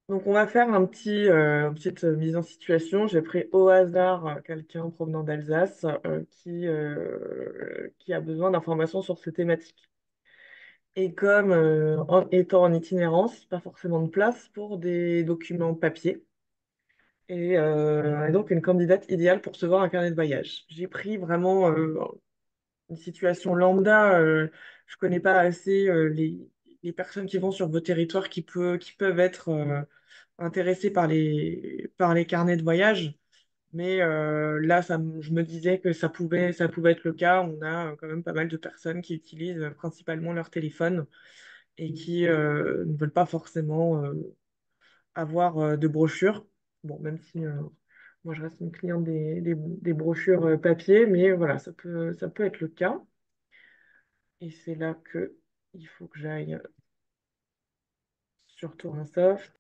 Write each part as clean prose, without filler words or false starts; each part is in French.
Donc, on va faire une petite mise en situation. J'ai pris au hasard quelqu'un provenant d'Alsace qui a besoin d'informations sur ces thématiques. Et comme étant en itinérance, pas forcément de place pour des documents papier. Et donc, une candidate idéale pour recevoir un carnet de voyage. J'ai pris vraiment une situation lambda. Je connais pas assez les personnes qui vont sur vos territoires qui peuvent être intéressées par par les carnets de voyage. Mais là, je me disais que ça pouvait être le cas. On a quand même pas mal de personnes qui utilisent principalement leur téléphone et qui ne veulent pas forcément avoir de brochures. Bon, même si moi, je reste une cliente des brochures papier, mais voilà, ça peut être le cas. Et c'est là que il faut que j'aille sur Tourinsoft.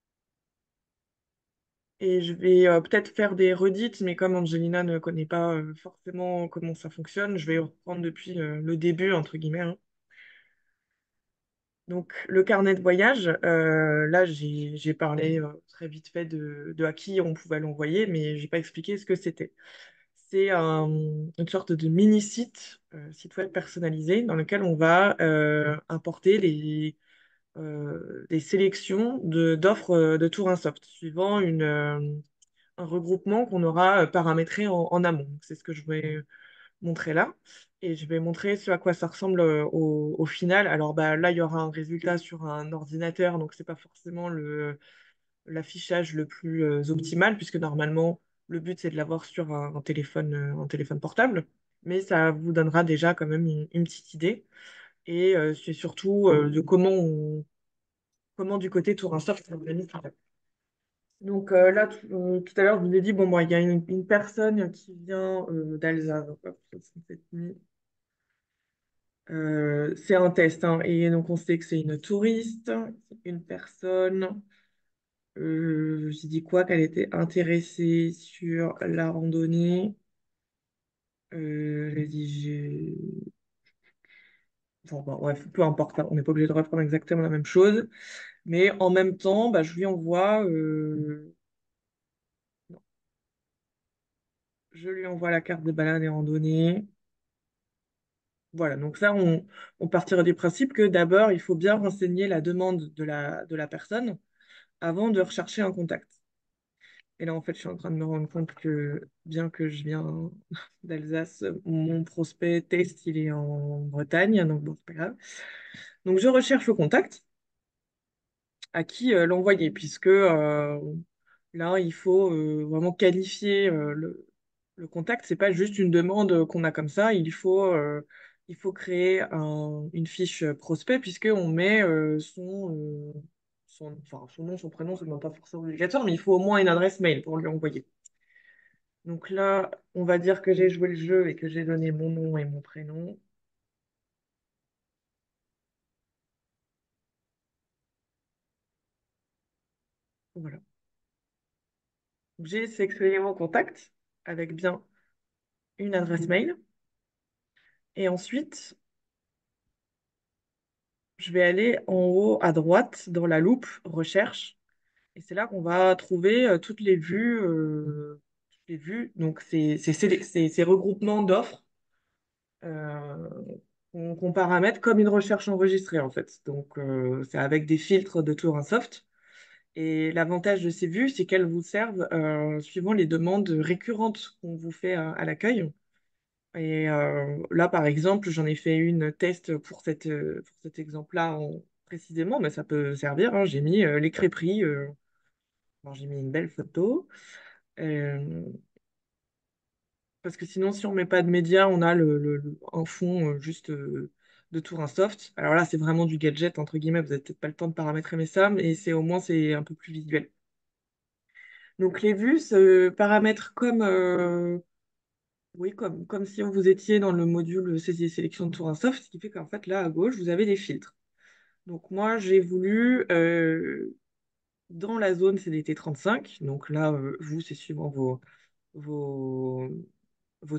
Et je vais peut-être faire des redites, mais comme Angelina ne connaît pas forcément comment ça fonctionne, je vais reprendre depuis le début, entre guillemets, hein. Donc, le carnet de voyage, là, j'ai parlé très vite fait de à qui on pouvait l'envoyer, mais j'ai pas expliqué ce que c'était. C'est une sorte de mini-site, site web personnalisé, dans lequel on va importer des sélections d'offres de Tourinsoft, suivant un regroupement qu'on aura paramétré en amont. Donc, c'est ce que je vais montrer là. Et je vais montrer ce à quoi ça ressemble au final. Alors bah, là, il y aura un résultat sur un ordinateur, donc c'est pas forcément l'affichage le plus optimal, puisque normalement, le but, c'est de l'avoir sur un téléphone portable. Mais ça vous donnera déjà quand même une petite idée. Et c'est surtout de comment du côté Tourinsoft on organise tout ça. Donc là, tout à l'heure, je vous ai dit, bon, moi, il y a une personne qui vient d'Alsace. Donc, hop, ça, c'est mis. C'est un test, hein, et donc on sait que c'est une touriste, une personne. J'ai dit quoi? Qu'elle était intéressée sur la randonnée. J'ai dit, Enfin, bon, bref, peu importe, hein, on n'est pas obligé de reprendre exactement la même chose. Mais en même temps, bah, je lui envoie, non, je lui envoie la carte des balades et randonnées. Voilà, donc ça, on partira du principe que d'abord, il faut bien renseigner la demande de la personne avant de rechercher un contact. Et là, en fait, je suis en train de me rendre compte que, bien que je viens d'Alsace, mon prospect test, il est en Bretagne, donc bon, c'est pas grave. Donc, je recherche le contact à qui l'envoyer, puisque là, il faut vraiment qualifier le contact. C'est pas juste une demande qu'on a comme ça. Il faut créer une fiche prospect, puisqu'on met enfin, son nom, son prénom, c'est même pas forcément obligatoire, mais il faut au moins une adresse mail pour lui envoyer. Donc là, on va dire que j'ai joué le jeu et que j'ai donné mon nom et mon prénom. Voilà. J'ai sélectionné mon contact avec bien une adresse mail. Et ensuite, je vais aller en haut à droite dans la loupe recherche. Et c'est là qu'on va trouver toutes les vues. Toutes les vues. Donc, ces regroupements d'offres euh, qu'on paramètre comme une recherche enregistrée, en fait. Donc, c'est avec des filtres de Tourinsoft. Et l'avantage de ces vues, c'est qu'elles vous servent suivant les demandes récurrentes qu'on vous fait à l'accueil. Et là, par exemple, j'en ai fait une test pour cet exemple-là précisément, mais ça peut servir, hein. J'ai mis les crêperies, bon, j'ai mis une belle photo. euh, Parce que sinon, si on met pas de médias, on a un fond juste de Tourinsoft. Alors là, c'est vraiment du gadget, entre guillemets, vous n'avez peut-être pas le temps de paramétrer, mais ça, mais c'est au moins c'est un peu plus visuel. Donc les vues se paramètrent comme, oui, comme si vous étiez dans le module saisie et sélection de Tourinsoft, ce qui fait qu'en fait là à gauche, vous avez des filtres. Donc moi j'ai voulu dans la zone CDT 35, donc là vous c'est suivant vos, vos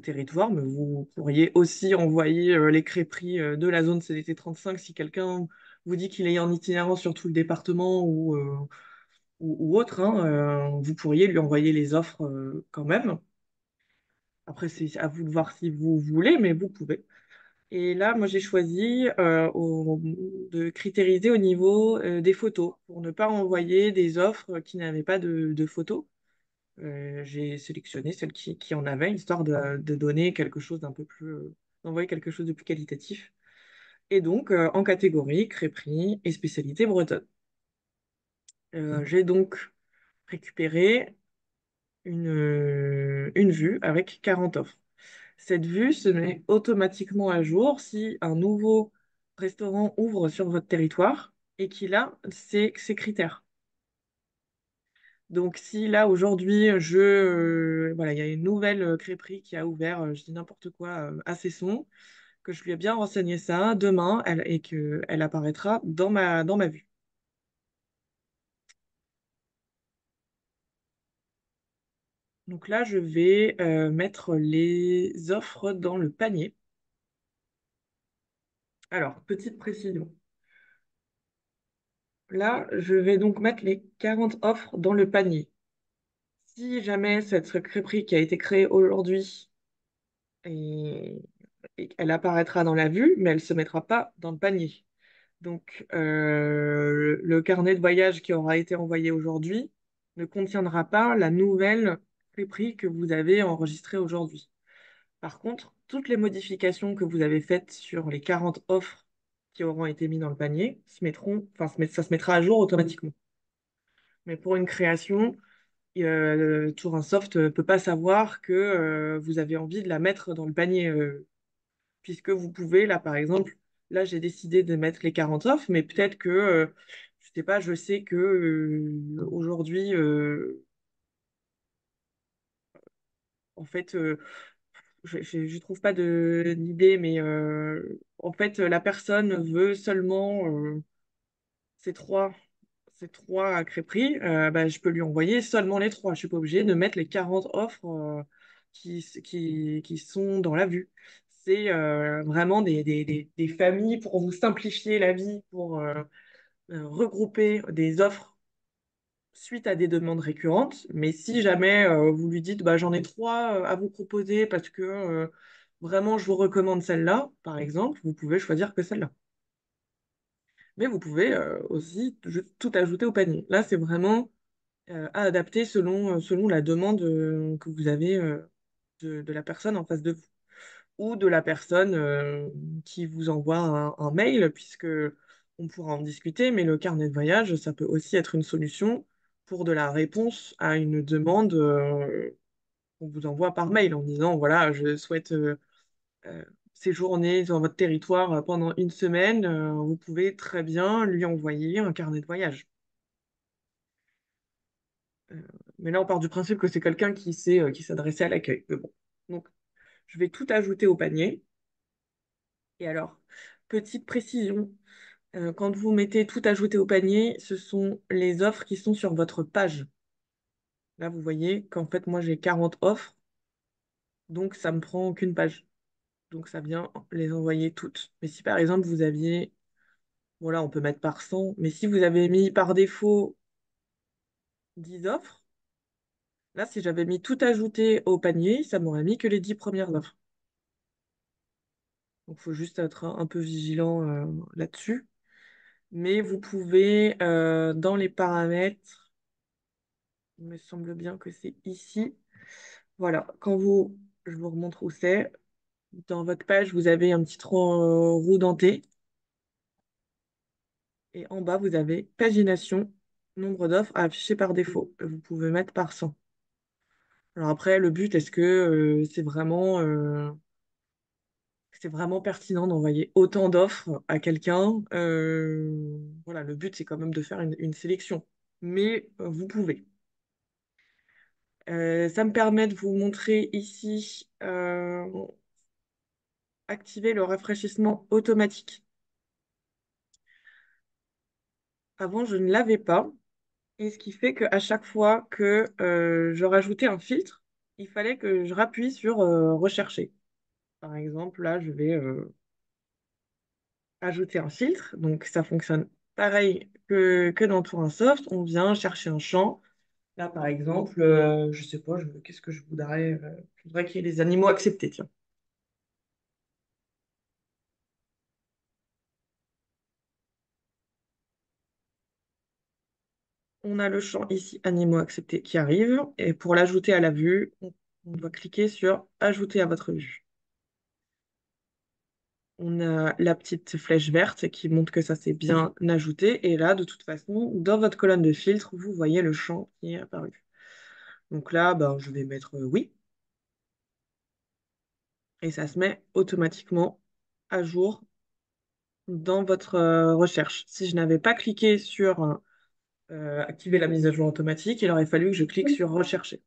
territoires, mais vous pourriez aussi envoyer les crêperies de la zone CDT 35 si quelqu'un vous dit qu'il est en itinérance sur tout le département ou autre, hein, vous pourriez lui envoyer les offres quand même. Après, c'est à vous de voir si vous voulez, mais vous pouvez. Et là, moi, j'ai choisi de critériser au niveau des photos pour ne pas envoyer des offres qui n'avaient pas de photos. J'ai sélectionné celles qui en avaient, histoire de donner quelque chose d'un peu plus, d'envoyer quelque chose de plus qualitatif. Et donc, en catégorie, crêperie et spécialité bretonne. J'ai donc récupéré une vue avec 40 offres. Cette vue se met automatiquement à jour si un nouveau restaurant ouvre sur votre territoire et qu'il a ces critères. Donc si là aujourd'hui voilà, il y a une nouvelle crêperie qui a ouvert, je dis n'importe quoi, à Cesson, que je lui ai bien renseigné ça demain et qu'elle apparaîtra dans ma vue. Donc là, je vais mettre les offres dans le panier. Alors, petite précision. Là, je vais donc mettre les 40 offres dans le panier. Si jamais cette crêperie qui a été créée aujourd'hui, et, et elle apparaîtra dans la vue, mais elle ne se mettra pas dans le panier. Donc, le carnet de voyage qui aura été envoyé aujourd'hui ne contiendra pas la nouvelle crêperie que vous avez enregistrée aujourd'hui. Par contre, toutes les modifications que vous avez faites sur les 40 offres qui auront été mises dans le panier enfin, ça se mettra à jour automatiquement. Mais pour une création, Tourinsoft ne peut pas savoir que vous avez envie de la mettre dans le panier, puisque vous pouvez, là par exemple, là j'ai décidé de mettre les 40 offres, mais peut-être que, je sais pas, je sais que aujourd'hui, en fait, je trouve pas d'idée, mais en fait, la personne veut seulement ces trois, ces trois crêperies, bah, je peux lui envoyer seulement les trois. Je suis pas obligée de mettre les 40 offres qui sont dans la vue. C'est vraiment des familles pour vous simplifier la vie, pour regrouper des offres suite à des demandes récurrentes. Mais si jamais vous lui dites, bah, j'en ai trois à vous proposer parce que vraiment je vous recommande celle-là, par exemple, vous pouvez choisir que celle-là. Mais vous pouvez aussi tout ajouter au panier. Là, c'est vraiment à adapter selon la demande que vous avez de la personne en face de vous ou de la personne qui vous envoie un mail, puisque on pourra en discuter, mais le carnet de voyage, ça peut aussi être une solution pour de la réponse à une demande qu'on vous envoie par mail en disant, voilà, je souhaite euh, séjourner dans votre territoire pendant une semaine, vous pouvez très bien lui envoyer un carnet de voyage. Euh, mais là, on part du principe que c'est quelqu'un qui s'adressait à l'accueil. Mais bon. Donc, je vais tout ajouter au panier. Et alors, petite précision, quand vous mettez tout ajouté au panier, ce sont les offres qui sont sur votre page. Là, vous voyez qu'en fait, moi, j'ai 40 offres, donc ça me prend qu'une page. Donc, ça vient les envoyer toutes. Mais si, par exemple, vous aviez, voilà, on peut mettre par 100, mais si vous avez mis par défaut 10 offres, là, si j'avais mis tout ajouté au panier, ça m'aurait mis que les 10 premières offres. Donc, il faut juste être un peu vigilant là-dessus. Mais vous pouvez, dans les paramètres, il me semble bien que c'est ici. Voilà, je vous remontre où c'est. Dans votre page, vous avez un petit roue dentée. Et en bas, vous avez pagination, nombre d'offres à afficher par défaut. Vous pouvez mettre par 100. Alors après, le but, est-ce que c'est vraiment pertinent d'envoyer autant d'offres à quelqu'un? Voilà, le but, c'est quand même de faire une sélection. Mais vous pouvez. Ça me permet de vous montrer ici activer le rafraîchissement automatique. Avant, je ne l'avais pas. Et ce qui fait qu'à chaque fois que je rajoutais un filtre, il fallait que je rappuie sur rechercher. Par exemple, là, je vais ajouter un filtre. Donc, ça fonctionne pareil que dans Soft, on vient chercher un champ. Là, par exemple, je sais pas, qu'est-ce que je voudrais? Je voudrais qu'il y ait les animaux acceptés, tiens. On a le champ ici, animaux acceptés, qui arrive. Et pour l'ajouter à la vue, on doit cliquer sur Ajouter à votre vue. On a la petite flèche verte qui montre que ça s'est bien ajouté. Et là, de toute façon, dans votre colonne de filtre, vous voyez le champ qui est apparu. Donc là, ben, je vais mettre oui. Et ça se met automatiquement à jour dans votre recherche. Si je n'avais pas cliqué sur activer la mise à jour automatique, il aurait fallu que je clique sur rechercher.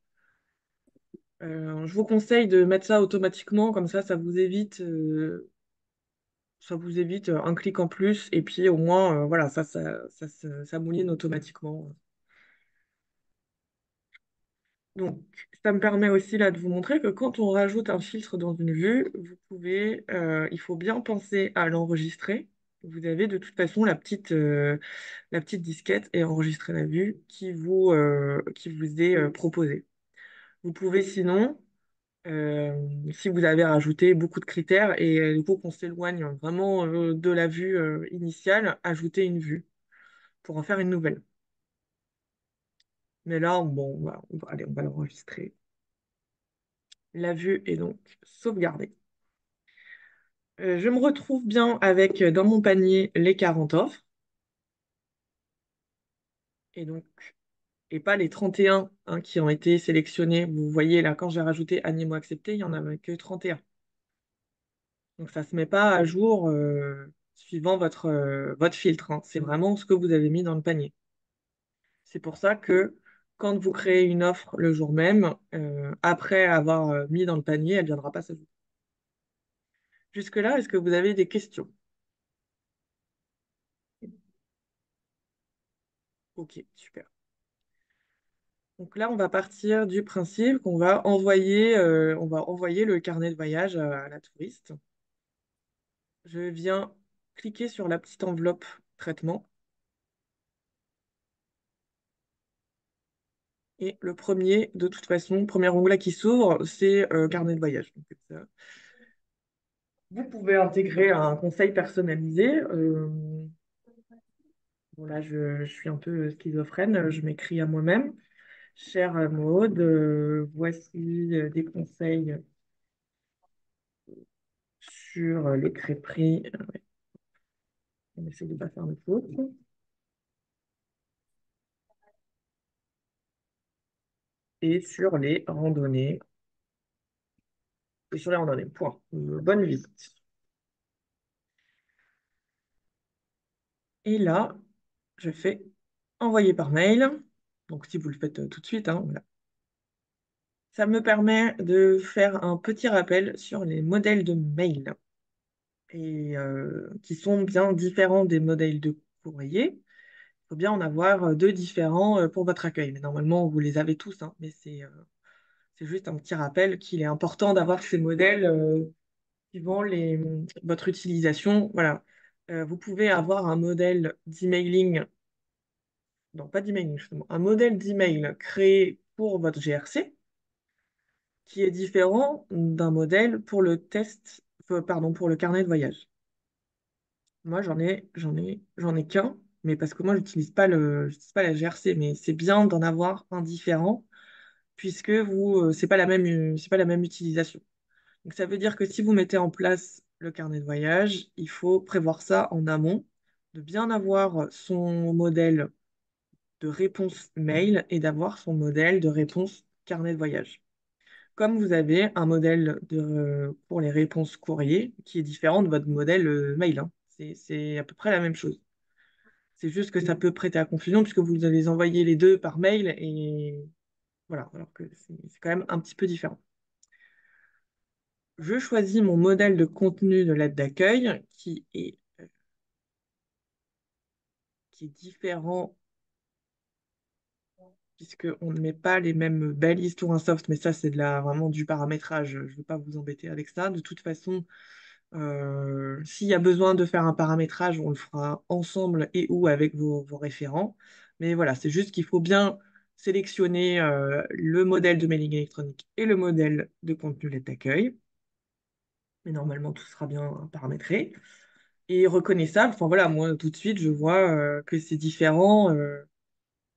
Je vous conseille de mettre ça automatiquement, comme ça vous évite un clic en plus, et puis au moins, voilà, ça mouline automatiquement. Donc, ça me permet aussi là de vous montrer que quand on rajoute un filtre dans une vue, il faut bien penser à l'enregistrer. Vous avez de toute façon la petite disquette et enregistrer la vue qui vous est proposée. Vous pouvez sinon, euh, si vous avez rajouté beaucoup de critères et du coup qu'on s'éloigne vraiment de la vue initiale, ajouter une vue pour en faire une nouvelle. Mais là, bon, allez, on va l'enregistrer. La vue est donc sauvegardée. Je me retrouve bien avec dans mon panier les 40 offres et donc et pas les 31 hein, qui ont été sélectionnés. Vous voyez là, quand j'ai rajouté animaux acceptés, il n'y en avait que 31. Donc ça ne se met pas à jour suivant votre filtre, hein. C'est vraiment ce que vous avez mis dans le panier. C'est pour ça que quand vous créez une offre le jour même, après avoir mis dans le panier, elle ne viendra pas s'ajouter. Jusque-là, est-ce que vous avez des questions? Ok, super. Donc là, on va partir du principe on va envoyer le carnet de voyage à la touriste. Je viens cliquer sur la petite enveloppe traitement et de toute façon, premier onglet qui s'ouvre, c'est carnet de voyage. Donc, vous pouvez intégrer un conseil personnalisé. Bon là, je suis un peu schizophrène, je m'écris à moi-même. Chère Maud, voici des conseils sur les crêperies. On essaie de ne pas faire de faute. Et sur les randonnées. Et sur les randonnées, point. Bonne visite. Et là, je fais envoyer par mail. Donc, si vous le faites tout de suite, hein, voilà. Ça me permet de faire un petit rappel sur les modèles de mail et qui sont bien différents des modèles de courrier. Il faut bien en avoir deux différents pour votre accueil. Mais normalement, vous les avez tous, hein, mais c'est juste un petit rappel qu'il est important d'avoir ces modèles suivant votre utilisation. Voilà. Vous pouvez avoir un modèle d'emailing, non pas d'emailing justement, un modèle d'email créé pour votre GRC qui est différent d'un modèle pour le pardon, pour le carnet de voyage. Moi, j'en ai qu'un, mais parce que moi, j'utilise pas la GRC, mais c'est bien d'en avoir un différent puisque c'est pas la même utilisation. Donc, ça veut dire que si vous mettez en place le carnet de voyage, il faut prévoir ça en amont, de bien avoir son modèle de réponse mail et d'avoir son modèle de réponse carnet de voyage. Comme vous avez un modèle pour les réponses courrier qui est différent de votre modèle mail, hein. C'est à peu près la même chose. C'est juste que ça peut prêter à confusion puisque vous avez envoyé les deux par mail et voilà, alors que c'est quand même un petit peu différent. Je choisis mon modèle de contenu de lettre d'accueil qui est différent puisqu'on ne met pas les mêmes balises Tour un soft, mais ça c'est vraiment du paramétrage. Je ne veux pas vous embêter avec ça. De toute façon, S'il y a besoin de faire un paramétrage, on le fera ensemble et ou avec vos référents. Mais voilà, c'est juste qu'il faut bien sélectionner le modèle de mailing électronique et le modèle de contenu lettre d'accueil. Mais normalement, tout sera bien paramétré et reconnaissable. Enfin voilà, moi, tout de suite, je vois que c'est différent,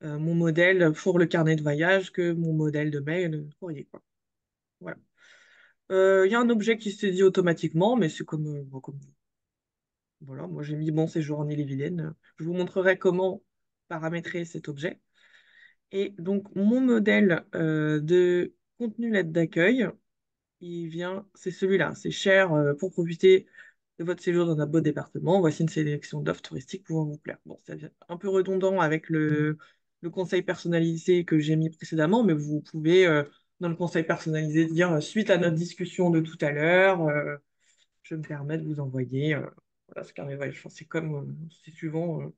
mon modèle pour le carnet de voyage que mon modèle de mail courrier, quoi. Voilà. Il y a un objet qui se dit automatiquement, mais c'est comme, bon, comme voilà, moi j'ai mis bon séjour en Ille-et-Vilaine. Je vous montrerai comment paramétrer cet objet. Et donc mon modèle de contenu lettre d'accueil, il vient, c'est celui-là. C'est cher pour profiter de votre séjour dans un beau département. Voici une sélection d'offres touristiques pouvant vous plaire. Bon, ça vient un peu redondant avec le conseil personnalisé que j'ai mis précédemment, mais vous pouvez, dans le conseil personnalisé, dire suite à notre discussion de tout à l'heure, je me permets de vous envoyer voilà, ce carnet de voyage. Enfin, c'est comme, c'est suivant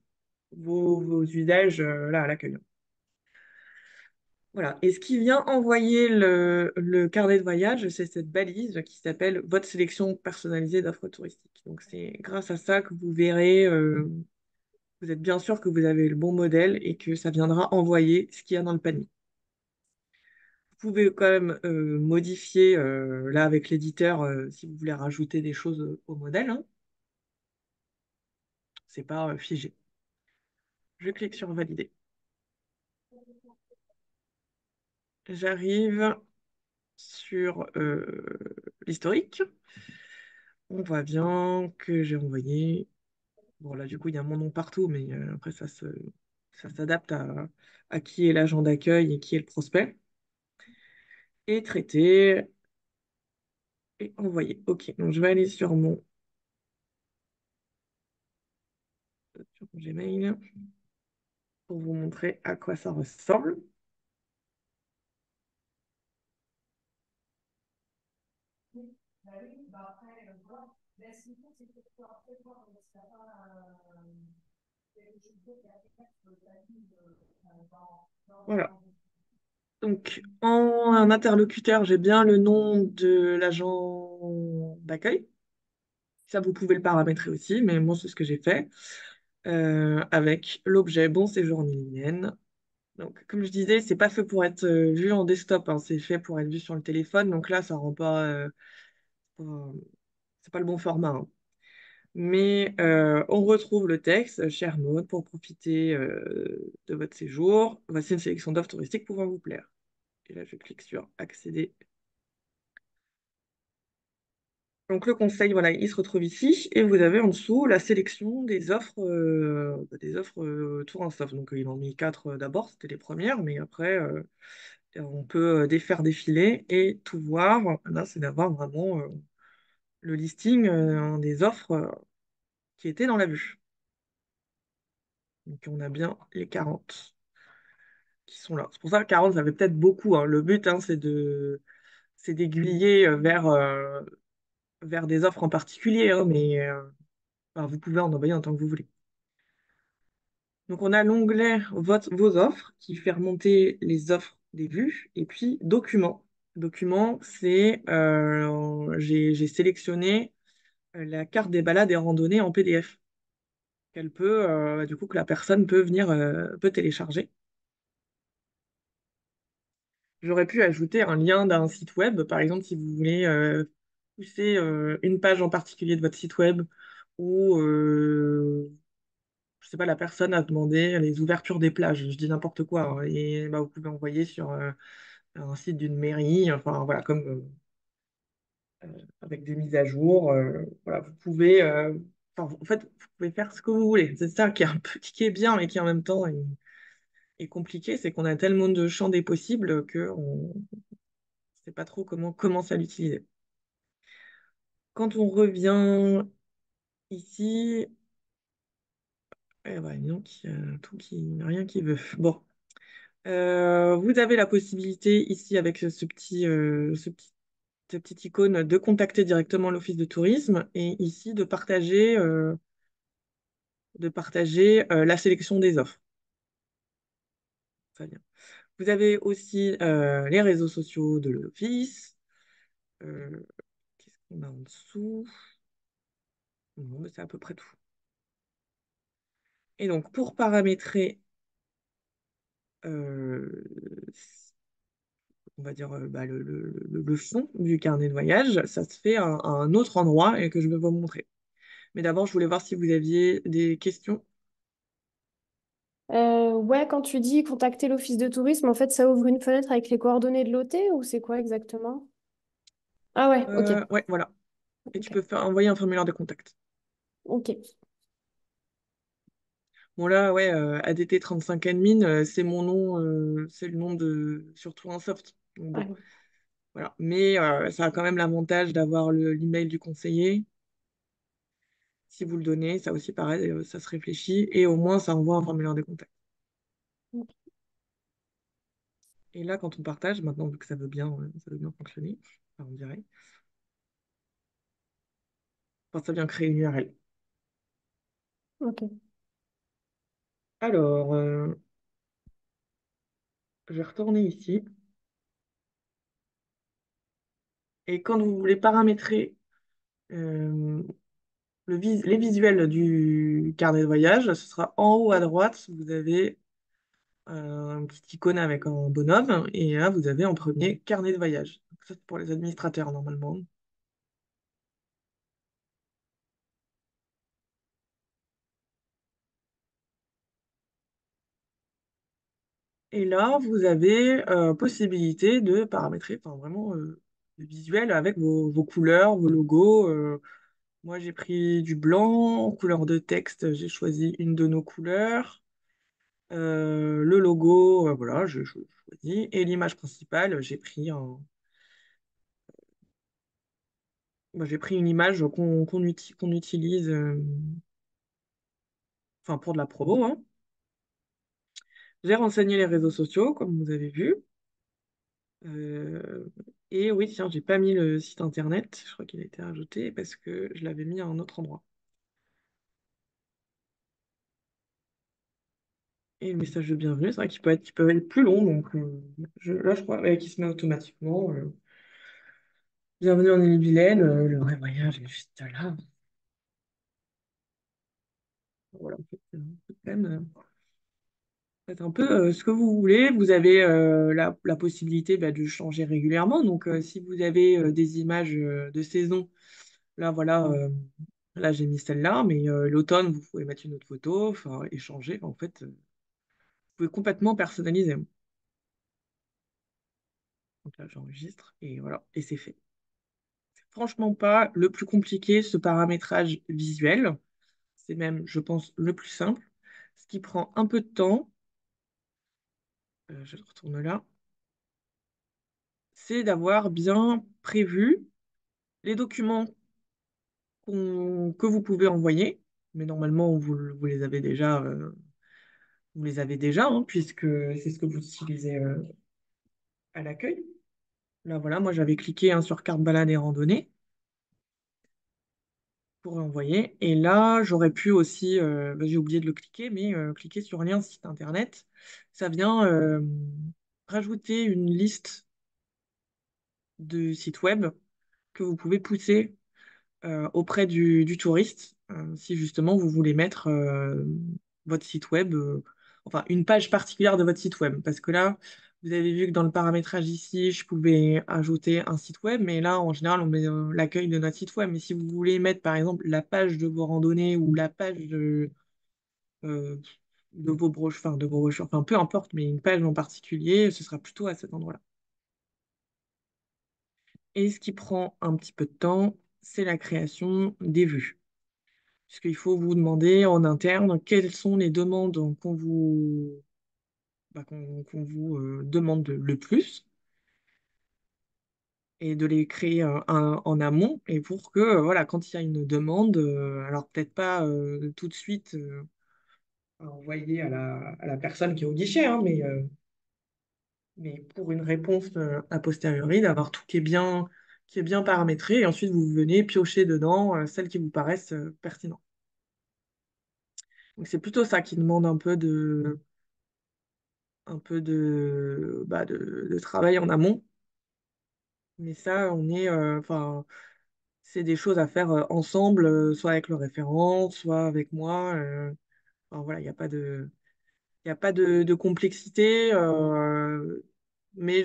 vos usages là à l'accueil. Voilà. Et ce qui vient envoyer le carnet de voyage, c'est cette balise qui s'appelle votre sélection personnalisée d'offres touristiques. Donc, c'est grâce à ça que vous verrez, vous êtes bien sûr que vous avez le bon modèle et que ça viendra envoyer ce qu'il y a dans le panier. Vous pouvez quand même modifier, là avec l'éditeur, si vous voulez rajouter des choses au modèle, hein. C'est pas figé. Je clique sur valider. J'arrive sur l'historique. On voit bien que j'ai envoyé. Bon, là, du coup, il y a mon nom partout, mais après, ça s'adapte à qui est l'agent d'accueil et qui est le prospect. Et traité et envoyé. OK, donc je vais aller sur mon Gmail pour vous montrer à quoi ça ressemble. Voilà. Donc, en interlocuteur, j'ai bien le nom de l'agent d'accueil. Ça, vous pouvez le paramétrer aussi, mais moi, c'est ce que j'ai fait. Avec l'objet Bon séjour en Ille. Donc, comme je disais, c'est pas fait pour être vu en desktop, hein, c'est fait pour être vu sur le téléphone. Donc là, ça rend pas, c'est pas le bon format, hein. Mais on retrouve le texte, cher Maud, pour profiter de votre séjour. Voici une sélection d'offres touristiques pouvant vous plaire. Et là, je clique sur accéder. Donc le conseil, voilà, il se retrouve ici et vous avez en dessous la sélection des offres Tour en Soft. Donc ils en ont mis quatre d'abord, c'était les premières, mais après on peut défaire défiler et tout voir. Là, c'est d'avoir vraiment le listing des offres qui étaient dans la vue. Donc on a bien les 40 qui sont là. C'est pour ça que 40, ça fait peut-être beaucoup, hein. Le but, hein, c'est d'aiguiller vers des offres en particulier, hein, mais enfin, vous pouvez en envoyer en tant que vous voulez. Donc, on a l'onglet vos offres qui fait remonter les offres des vues et puis documents. Documents, c'est j'ai sélectionné la carte des balades et randonnées en PDF qu'elle peut du coup que la personne peut venir peut télécharger. J'aurais pu ajouter un lien d'un site web, par exemple si vous voulez pousser une page en particulier de votre site web ou je sais pas, la personne a demandé les ouvertures des plages, je dis n'importe quoi, hein, et bah, vous pouvez envoyer sur un site d'une mairie, enfin voilà, comme avec des mises à jour, voilà, vous pouvez, enfin, en fait, vous pouvez faire ce que vous voulez. C'est ça qui est un peu, qui est bien, mais qui en même temps est compliqué, c'est qu'on a tellement de champs des possibles que on ne sait pas trop comment commencer à l'utiliser. Quand on revient ici, eh ben, dis donc, il y a tout qui, rien qui veut. Bon. Vous avez la possibilité ici avec cette petite icône de contacter directement l'office de tourisme et ici de partager la sélection des offres. Très bien. Vous avez aussi les réseaux sociaux de l'office. Euh, Qu'est-ce qu'on a en dessous? Non, mais c'est à peu près tout. Et donc, pour paramétrer, euh, on va dire, bah, le fond du carnet de voyage, ça se fait à un autre endroit et que je vais vous montrer. Mais d'abord, je voulais voir si vous aviez des questions. Ouais, quand tu dis contacter l'office de tourisme, en fait, ça ouvre une fenêtre avec les coordonnées de l'hôtel ou c'est quoi exactement? Ah ouais, ok. Ouais, voilà. Et tu Ok. peux envoyer un formulaire de contact. Ok. Bon là, ouais, ADT 35 admin, c'est mon nom, c'est le nom de surtout un soft. Donc bon, Ouais. voilà. Mais ça a quand même l'avantage d'avoir l'email du conseiller. Si vous le donnez, ça aussi pareil, ça se réfléchit et au moins ça envoie un formulaire de contact. Et là, quand on partage, maintenant vu que ça veut bien fonctionner, enfin, on dirait, enfin, ça vient créer une URL. Ok. Alors, je vais retourner ici. Et quand vous voulez paramétrer euh, les visuels du carnet de voyage, ce sera en haut à droite, vous avez un petit icône avec un bonhomme, et là, vous avez en premier carnet de voyage. Donc ça, c'est pour les administrateurs, normalement. Et là, vous avez possibilité de paramétrer, enfin, vraiment, le visuel avec vos couleurs, vos logos. Moi, j'ai pris du blanc, couleur de texte, j'ai choisi une de nos couleurs. Le logo, voilà, je choisis. Et l'image principale, j'ai pris une image qu'on utilise enfin, pour de la promo, hein. J'ai renseigné les réseaux sociaux, comme vous avez vu. Euh, et oui, tiens, j'ai pas mis le site internet. Je crois qu'il a été rajouté parce que je l'avais mis à un autre endroit. Et le message de bienvenue, c'est vrai qu'il peut être plus long. Donc là, je crois ouais, qu'il se met automatiquement. Bienvenue en Ille-et-Vilaine. Le vrai voyage est juste là. Voilà, en fait, quand même, faites un peu ce que vous voulez. Vous avez la possibilité bah, de changer régulièrement. Donc, si vous avez des images de saison, là, voilà, là, j'ai mis celle-là, mais l'automne, vous pouvez mettre une autre photo, enfin, échanger. En fait, vous pouvez complètement personnaliser. Donc là, j'enregistre et voilà, et c'est fait. C'est franchement pas le plus compliqué, ce paramétrage visuel. C'est même, je pense, le plus simple. Ce qui prend un peu de temps, je retourne là, c'est d'avoir bien prévu les documents que vous pouvez envoyer, mais normalement vous les avez déjà, hein, puisque c'est ce que vous utilisez à l'accueil. Là voilà, moi j'avais cliqué hein, sur carte balade et randonnée pour envoyer, et là j'aurais pu aussi, bah, j'ai oublié de le cliquer, mais cliquer sur lien site internet, ça vient rajouter une liste de sites web que vous pouvez pousser auprès du touriste, si justement vous voulez mettre votre site web, enfin une page particulière de votre site web. Parce que là, vous avez vu que dans le paramétrage ici, je pouvais ajouter un site web, mais là, en général, on met l'accueil de notre site web. Mais si vous voulez mettre, par exemple, la page de vos randonnées ou la page euh, de vos brochures, enfin peu importe, mais une page en particulier, ce sera plutôt à cet endroit-là. Et ce qui prend un petit peu de temps, c'est la création des vues. Puisqu'il faut vous demander en interne quelles sont les demandes qu'on vous demande le plus et de les créer en amont et pour que voilà, quand il y a une demande, alors peut-être pas tout de suite à envoyer à la personne qui est au guichet, hein, mais pour une réponse a posteriori, d'avoir tout qui est bien paramétré et ensuite vous venez piocher dedans celles qui vous paraissent pertinentes. Donc c'est plutôt ça qui demande un peu de travail en amont. Mais ça, enfin, c'est des choses à faire ensemble, soit avec le référent, soit avec moi. Enfin, voilà, il y a pas de complexité, mais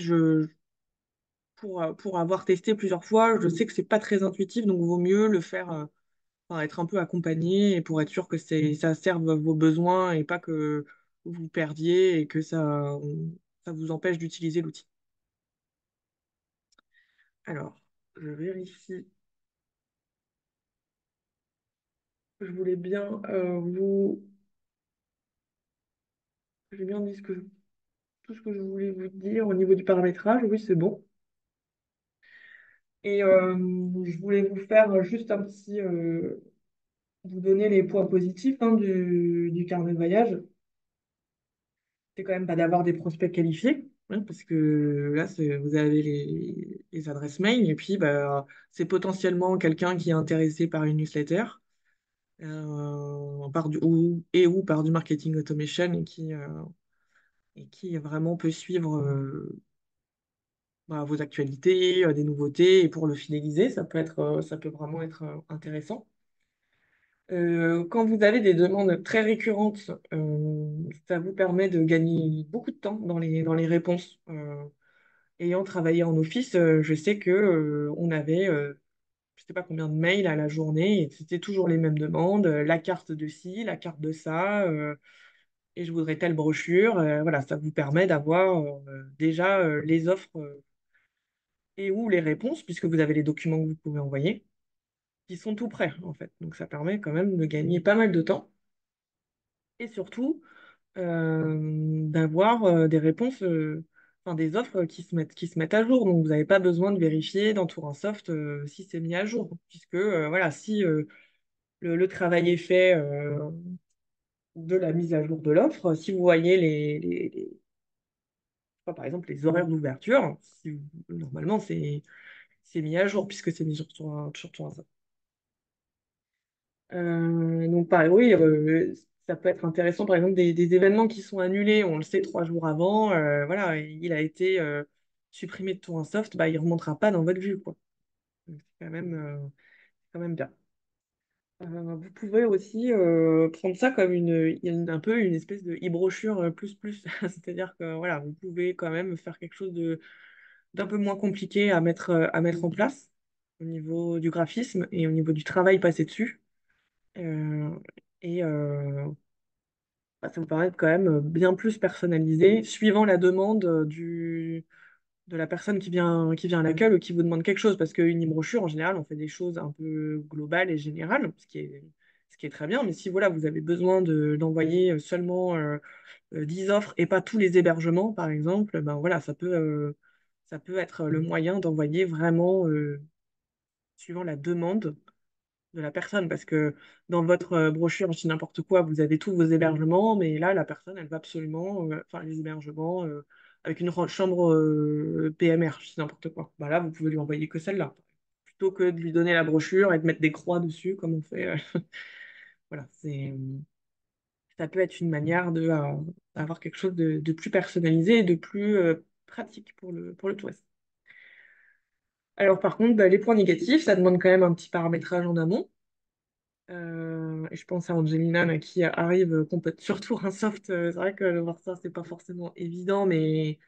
pour avoir testé plusieurs fois, je sais que c'est pas très intuitif, donc vaut mieux le faire, enfin, être un peu accompagné et pour être sûr que ça serve vos besoins et pas que vous perdiez et que ça vous empêche d'utiliser l'outil. Alors, je vérifie. Je voulais bien j'ai bien dit tout ce que je voulais vous dire au niveau du paramétrage. Oui, c'est bon. Et je voulais vous faire juste vous donner les points positifs hein, du carnet de voyage. C'est quand même pas d'avoir des prospects qualifiés, hein, parce que là, vous avez les adresses mail, et puis bah, c'est potentiellement quelqu'un qui est intéressé par une newsletter, ou par du marketing automation, et qui vraiment peut suivre bah, vos actualités, des nouveautés, et pour le fidéliser, ça peut vraiment être intéressant. Quand vous avez des demandes très récurrentes, ça vous permet de gagner beaucoup de temps dans les réponses. Ayant travaillé en office, je sais que on avait, je sais pas combien de mails à la journée, et c'était toujours les mêmes demandes, la carte de ci, la carte de ça, et je voudrais telle brochure. Voilà, ça vous permet d'avoir déjà les offres et ou les réponses, puisque vous avez les documents que vous pouvez envoyer, qui sont tout prêts en fait. Donc ça permet quand même de gagner pas mal de temps. Et surtout, d'avoir des réponses, enfin des offres qui se mettent à jour. Donc, vous n'avez pas besoin de vérifier dans Soft si c'est mis à jour, puisque voilà, si le travail est fait de la mise à jour de l'offre, si vous voyez je sais pas, par exemple les horaires d'ouverture, normalement c'est mis à jour puisque c'est mis sur Soft. Donc, pareil, oui, ça peut être intéressant, par exemple, des événements qui sont annulés, on le sait 3 jours avant, voilà, il a été supprimé de tout un soft, bah, il ne remontera pas dans votre vue, quoi. Donc, quand même bien. Vous pouvez aussi prendre ça comme un peu une espèce de e-brochure plus plus, c'est-à-dire que voilà, vous pouvez quand même faire quelque chose d'un peu moins compliqué à mettre en place au niveau du graphisme et au niveau du travail passé dessus. Euh, et bah, ça me paraît quand même bien plus personnalisé, suivant la demande de la personne qui vient à l'accueil ou qui vous demande quelque chose. Parce qu'une e-brochure, en général, on fait des choses un peu globales et générales, ce qui est très bien. Mais si voilà, vous avez besoin d'envoyer seulement 10 offres et pas tous les hébergements, par exemple, ben voilà, ça peut être le moyen d'envoyer vraiment suivant la demande de la personne, parce que dans votre brochure, je dis n'importe quoi, vous avez tous vos hébergements, mais là, la personne, elle va absolument, enfin, les hébergements avec une chambre PMR, je dis n'importe quoi. Bah là, vous pouvez lui envoyer que celle-là, plutôt que de lui donner la brochure et de mettre des croix dessus, comme on fait. Voilà, ça peut être une manière d'avoir quelque chose de plus personnalisé et de plus pratique pour le touriste. Alors, par contre, bah, les points négatifs, ça demande quand même un petit paramétrage en amont. Et je pense à Angelina là, qui arrive complète surtout un soft. C'est vrai que de voir ça, c'est pas forcément évident, mais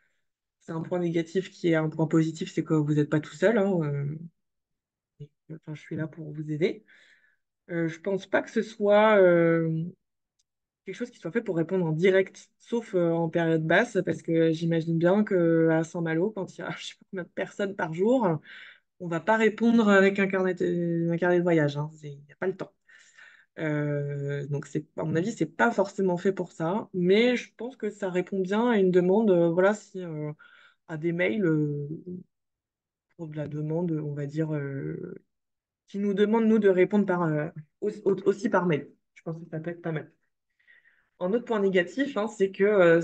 c'est un point négatif qui est un point positif, c'est que vous n'êtes pas tout seul, hein, enfin, je suis là pour vous aider. Je pense pas que ce soit quelque chose qui soit fait pour répondre en direct, sauf en période basse, parce que j'imagine bien qu'à Saint-Malo, quand il y a je sais pas combien de personnes par jour, on va pas répondre avec un carnet de voyage. Hein. Il n'y a pas le temps. Donc, à mon avis, c'est pas forcément fait pour ça, mais je pense que ça répond bien à une demande, voilà, si, à des mails pour de la demande, on va dire, qui nous demande, nous, de répondre aussi par mail. Je pense que ça peut être pas mal. Un autre point négatif, hein, c'est que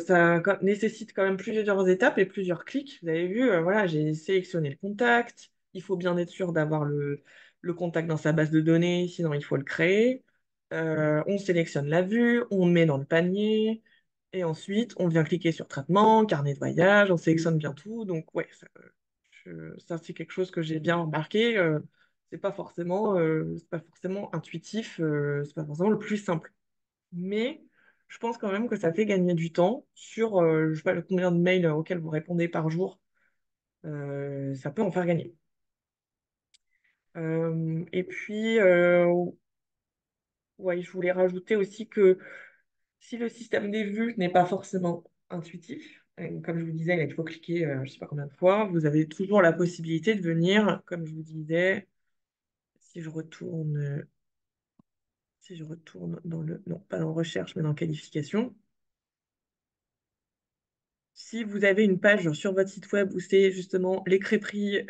nécessite quand même plusieurs étapes et plusieurs clics. Vous avez vu, voilà, j'ai sélectionné le contact. Il faut bien être sûr d'avoir le contact dans sa base de données, sinon il faut le créer. On sélectionne la vue, on met dans le panier, et ensuite on vient cliquer sur traitement, carnet de voyage, on sélectionne bien tout. Donc ouais, ça c'est quelque chose que j'ai bien remarqué. c'est pas forcément intuitif, c'est pas forcément le plus simple. Mais je pense quand même que ça fait gagner du temps sur, je sais pas le combien de mails auxquels vous répondez par jour, ça peut en faire gagner. Et puis, ouais, je voulais rajouter aussi que si le système des vues n'est pas forcément intuitif, comme je vous disais, il faut cliquer, je sais pas combien de fois, vous avez toujours la possibilité de venir, comme je vous disais, si je retourne, si je retourne dans le, non, pas dans recherche, mais dans qualification. Si vous avez une page sur votre site web où c'est justement les crêperies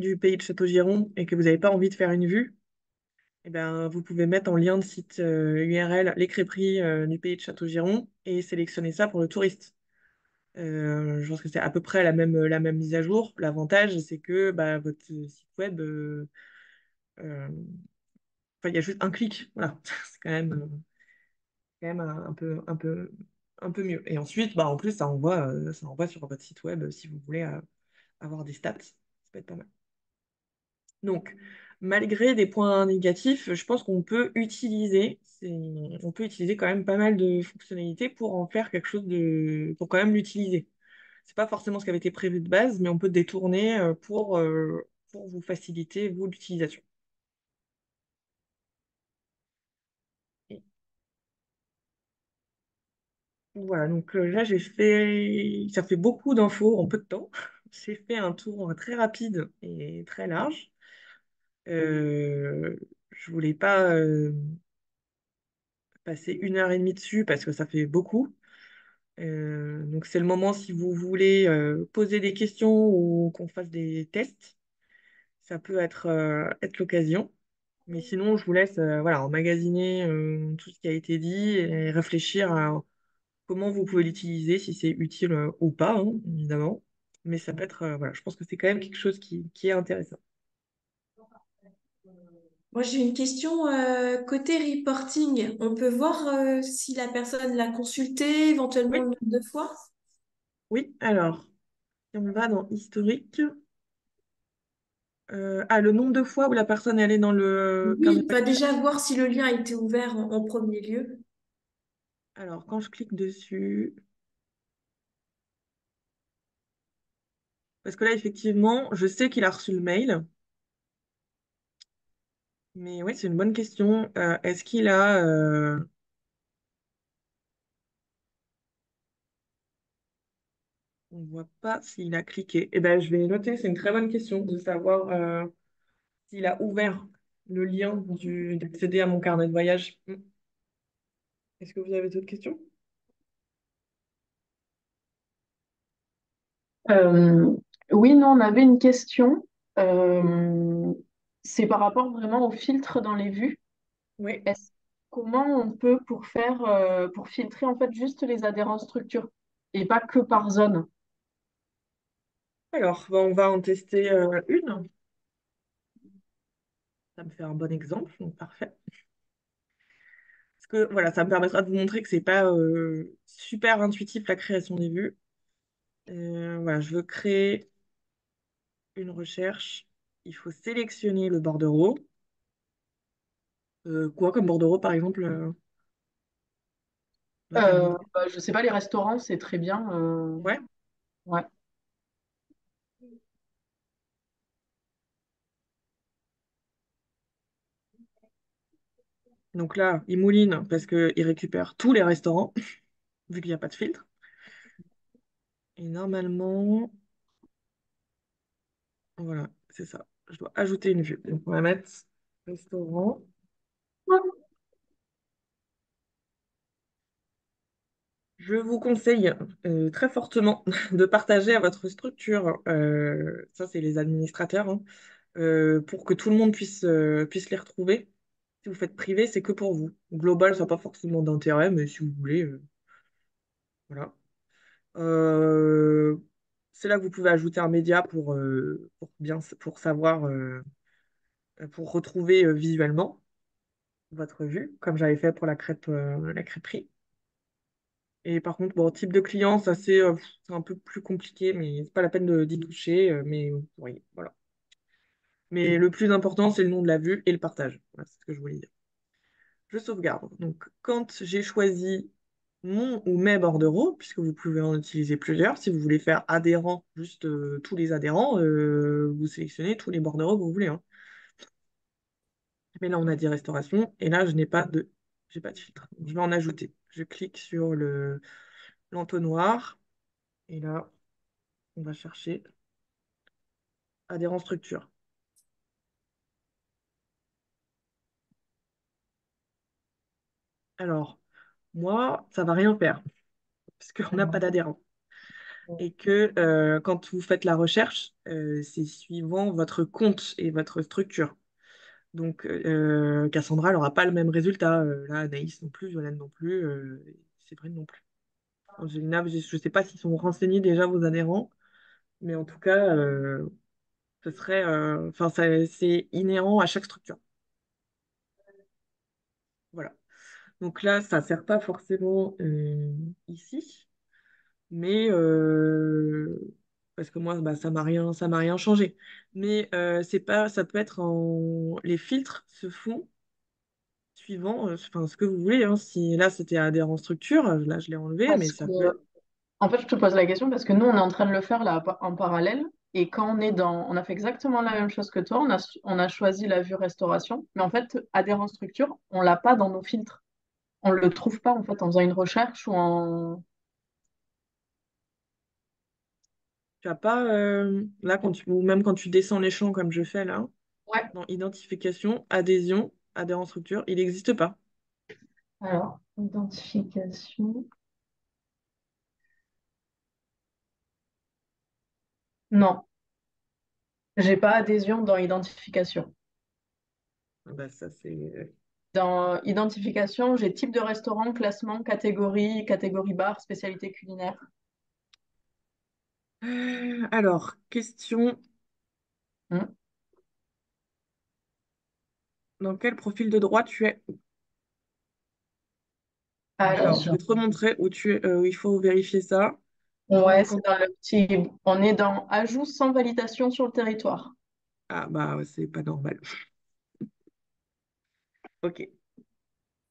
du pays de Château-Giron et que vous n'avez pas envie de faire une vue, eh ben, vous pouvez mettre en lien de site URL les crêperies du pays de Château-Giron et sélectionner ça pour le touriste. Je pense que c'est à peu près la même mise à jour. L'avantage, c'est que bah, votre site web, enfin, il y a juste un clic. Voilà, c'est quand même un peu mieux. Et ensuite, bah, en plus, ça envoie sur votre site web si vous voulez avoir des stats. Ça peut être pas mal. Donc, malgré des points négatifs, je pense qu'on peut on peut utiliser quand même pas mal de fonctionnalités pour en faire quelque chose pour quand même l'utiliser. C'est pas forcément ce qui avait été prévu de base, mais on peut détourner pour vous faciliter, vous, l'utilisation. Et voilà, donc là, ça fait beaucoup d'infos en peu de temps. J'ai fait un tour très rapide et très large. Euh, je voulais pas passer 1 heure et demie dessus parce que ça fait beaucoup. Donc c'est le moment si vous voulez poser des questions ou qu'on fasse des tests, ça peut être l'occasion. Mais sinon, je vous laisse voilà, emmagasiner tout ce qui a été dit et réfléchir à comment vous pouvez l'utiliser, si c'est utile ou pas, hein, évidemment. Mais ça peut être, voilà, je pense que c'est quand même quelque chose qui est intéressant. Moi, j'ai une question côté reporting. On peut voir si la personne l'a consulté, éventuellement Oui, le nombre de fois? oui, alors, si on va dans historique, le nombre de fois où la personne elle est dans le carnet Oui, de va voyage. déjà voir si le lien a été ouvert en premier lieu. Alors, quand je clique dessus, parce que là, effectivement, je sais qu'il a reçu le mail, mais oui, c'est une bonne question. Est-ce qu'il a... on ne voit pas s'il a cliqué. Eh ben, je vais noter, c'est une très bonne question de savoir s'il a ouvert le lien d'accéder à mon carnet de voyage. Est-ce que vous avez d'autres questions? Euh, oui, non, on avait une question. Euh, c'est par rapport vraiment au filtre dans les vues. Oui. Est-ce, comment on peut pour filtrer en fait juste les adhérents structure et pas que par zone? Alors, ben, on va en tester une. Ça me fait un bon exemple, donc parfait. Parce que voilà, ça me permettra de vous montrer que c'est pas super intuitif la création des vues. Voilà, je veux créer une recherche. Il faut sélectionner le bordereau. Quoi comme bordereau, par exemple, notez une idée. Je sais pas, les restaurants, c'est très bien. Ouais. Ouais. Donc là, il mouline parce qu'il récupère tous les restaurants, vu qu'il n'y a pas de filtre. Et normalement, voilà, c'est ça. Je dois ajouter une vue. Donc on va mettre restaurant. Je vous conseille très fortement de partager à votre structure, ça c'est les administrateurs, hein, pour que tout le monde puisse les retrouver. Si vous faites privé, c'est que pour vous. Global, ça n'a pas forcément d'intérêt, mais si vous voulez, voilà. Euh, c'est là que vous pouvez ajouter un média pour savoir, pour retrouver visuellement votre vue, comme j'avais fait pour la crêperie. Et par contre, bon, type de client, c'est un peu plus compliqué, mais c'est pas la peine d'y toucher. Mais oui, voilà. Mais le plus important, c'est le nom de la vue et le partage. Voilà, c'est ce que je voulais dire. Je sauvegarde. Donc, quand j'ai choisi mon ou mes bordereaux, puisque vous pouvez en utiliser plusieurs, si vous voulez faire adhérents, juste tous les adhérents, vous sélectionnez tous les bordereaux que vous voulez, hein. Mais là, on a dit restauration, et là, j'ai pas de filtre. Donc, je vais en ajouter. Je clique sur l'entonnoir, et là, on va chercher adhérent structure. Alors, moi, ça va rien faire, parce qu'on n'a pas d'adhérent. Et que quand vous faites la recherche, c'est suivant votre compte et votre structure. Donc, Cassandra n'aura pas le même résultat. Là, Anaïs non plus, Jolane non plus, Séverine non plus. Angelina, je ne sais pas s'ils sont renseignés déjà vos adhérents, mais en tout cas, ce serait, enfin, c'est inhérent à chaque structure. Voilà. Donc là, ça ne sert pas forcément ici, mais parce que moi, bah, ça m'a rien changé. Mais c'est pas, ça peut être les filtres se font suivant, enfin, ce que vous voulez, hein. Si là c'était adhérent structure, là je l'ai enlevé, mais Parce ça que, peut être. en fait, je te pose la question parce que nous, on est en train de le faire là en parallèle. Et quand on a fait exactement la même chose que toi, on a choisi la vue restauration. Mais en fait, adhérent structure, on l'a pas dans nos filtres. On le trouve pas en fait en faisant une recherche ou en. Tu as pas là ou même quand tu descends les champs comme je fais là, Ouais. dans identification, adhésion, adhérent structure, il n'existe pas. Alors, identification. Non, j'ai pas adhésion dans identification. Ah bah, ça c'est. Dans identification, j'ai type de restaurant, classement, catégorie, catégorie bar, spécialité culinaire. Alors, question, Hmm. dans quel profil de droit tu es? Alors, je Alors, vais te remontrer où tu es, où il faut vérifier ça. ouais, Quand... c'est dans le petit. On est dans ajout sans validation sur le territoire. Ah bah ouais, c'est pas normal. Ok.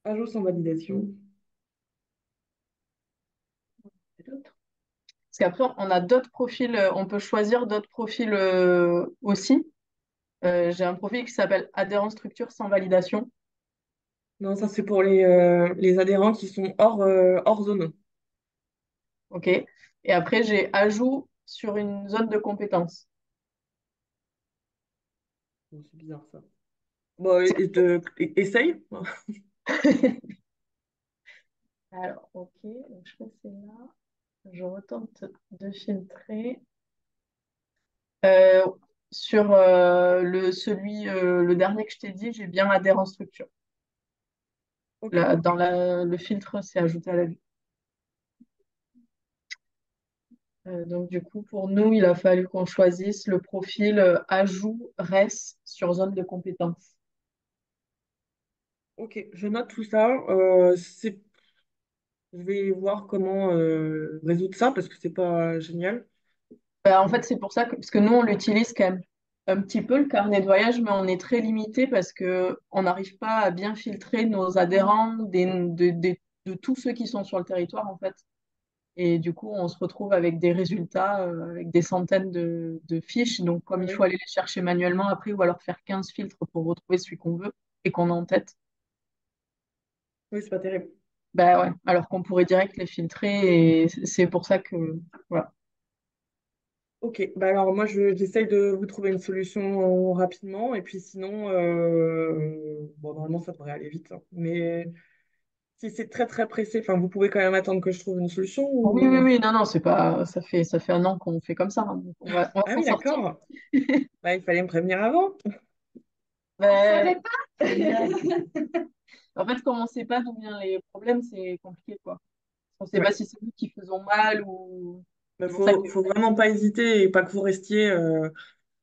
Ajout sans validation. Parce qu'après, on a d'autres profils, on peut choisir d'autres profils aussi. J'ai un profil qui s'appelle adhérent structure sans validation. Non, ça c'est pour les adhérents qui sont hors zone. OK. Et après, j'ai ajout sur une zone de compétence. Bon, c'est bizarre ça. Bon, essaye. Alors, OK. Donc, je fais c'est là. Je retente de filtrer. Euh, sur le dernier que je t'ai dit, j'ai bien adhérent structure. Ok, Là, le filtre, c'est ajouté à la vue. Donc, du coup, pour nous, il a fallu qu'on choisisse le profil ajout RES sur zone de compétence. ok, je note tout ça. Je vais voir comment résoudre ça parce que c'est pas génial. En fait, c'est pour ça que, parce que nous, on l'utilise quand même un petit peu, le carnet de voyage, mais on est très limité parce que on n'arrive pas à bien filtrer nos adhérents de tous ceux qui sont sur le territoire, en fait. Et du coup, on se retrouve avec des résultats, avec des centaines de fiches. Donc, comme il faut Ouais. aller les chercher manuellement après, ou alors faire 15 filtres pour retrouver celui qu'on veut et qu'on a en tête, Oui, c'est pas terrible. ben ouais, alors qu'on pourrait direct les filtrer. Et c'est pour ça que, voilà. Ok, bah alors moi j'essaye de vous trouver une solution rapidement et puis sinon, bon, normalement ça devrait aller vite, hein. Mais si c'est très très pressé, enfin vous pouvez quand même attendre que je trouve une solution Oui, oui, ou... oui, non, non, c'est pas, ça fait un an qu'on fait comme ça, hein, donc on va Ah s'en oui, sortir. d'accord. Bah, il fallait me prévenir avant. Ben, en fait, comme on ne sait pas d'où viennent les problèmes, c'est compliqué, quoi. On ne sait pas Ouais. si c'est nous qui faisons mal ou. Mais C'est pour ça que. faut vraiment pas hésiter et pas que vous restiez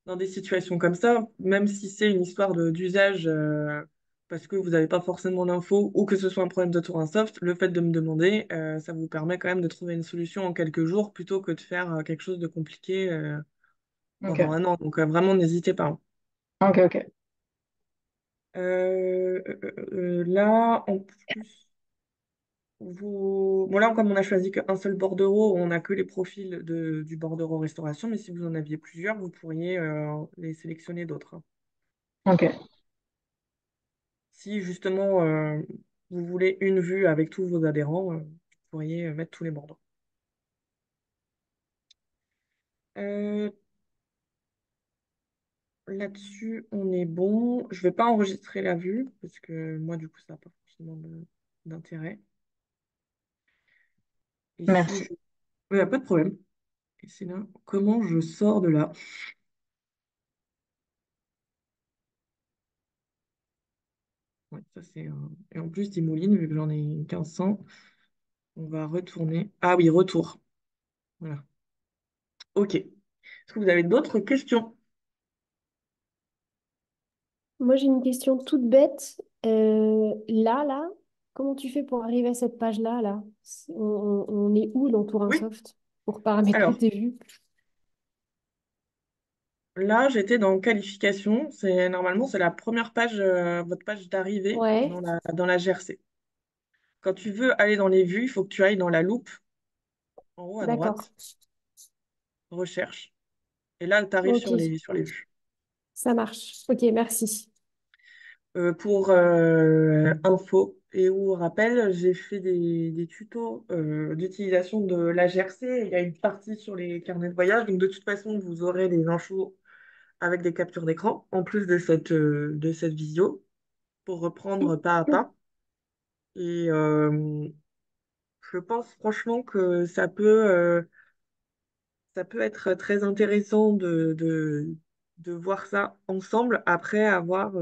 dans des situations comme ça, même si c'est une histoire d'usage parce que vous n'avez pas forcément l'info ou que ce soit un problème de Tourin Soft, le fait de me demander, ça vous permet quand même de trouver une solution en quelques jours plutôt que de faire quelque chose de compliqué pendant Ok. un an. Donc vraiment, n'hésitez pas, hein. Ok, ok. Là, en plus, bon, là, comme on a choisi qu'un seul bordereau, on n'a que les profils du bordereau restauration, mais si vous en aviez plusieurs, vous pourriez les sélectionner d'autres, hein. Ok. Si justement vous voulez une vue avec tous vos adhérents, vous pourriez mettre tous les bordereaux. Euh, Là-dessus, on est bon. Je vais pas enregistrer la vue parce que moi, du coup, ça n'a pas forcément d'intérêt. Et si Merci. je... Il n'y a pas de problème. Et c'est là, comment je sors de là? Ouais, ça c'est Et en plus, des moulines, vu que j'en ai 1500, on va retourner. Ah oui, retour. Voilà. Ok. Est-ce que vous avez d'autres questions? Moi, j'ai une question toute bête. Là, comment tu fais pour arriver à cette page-là, là? On est où dans Oui. Tourinsoft pour paramétrer Alors, tes vues? là, j'étais dans qualification. Normalement, c'est la première page, votre page d'arrivée Ouais, dans la GRC. Quand tu veux aller dans les vues, il faut que tu ailles dans la loupe en haut à d'accord. droite, recherche. Et là, tu arrives Ok, sur les vues. ça marche. Ok, merci. Pour info et ou rappel, j'ai fait des tutos d'utilisation de la GRC. Il y a une partie sur les carnets de voyage. Donc, de toute façon, vous aurez des infos avec des captures d'écran, en plus de cette visio, pour reprendre pas à pas. Et je pense franchement que ça peut être très intéressant de voir ça ensemble après avoir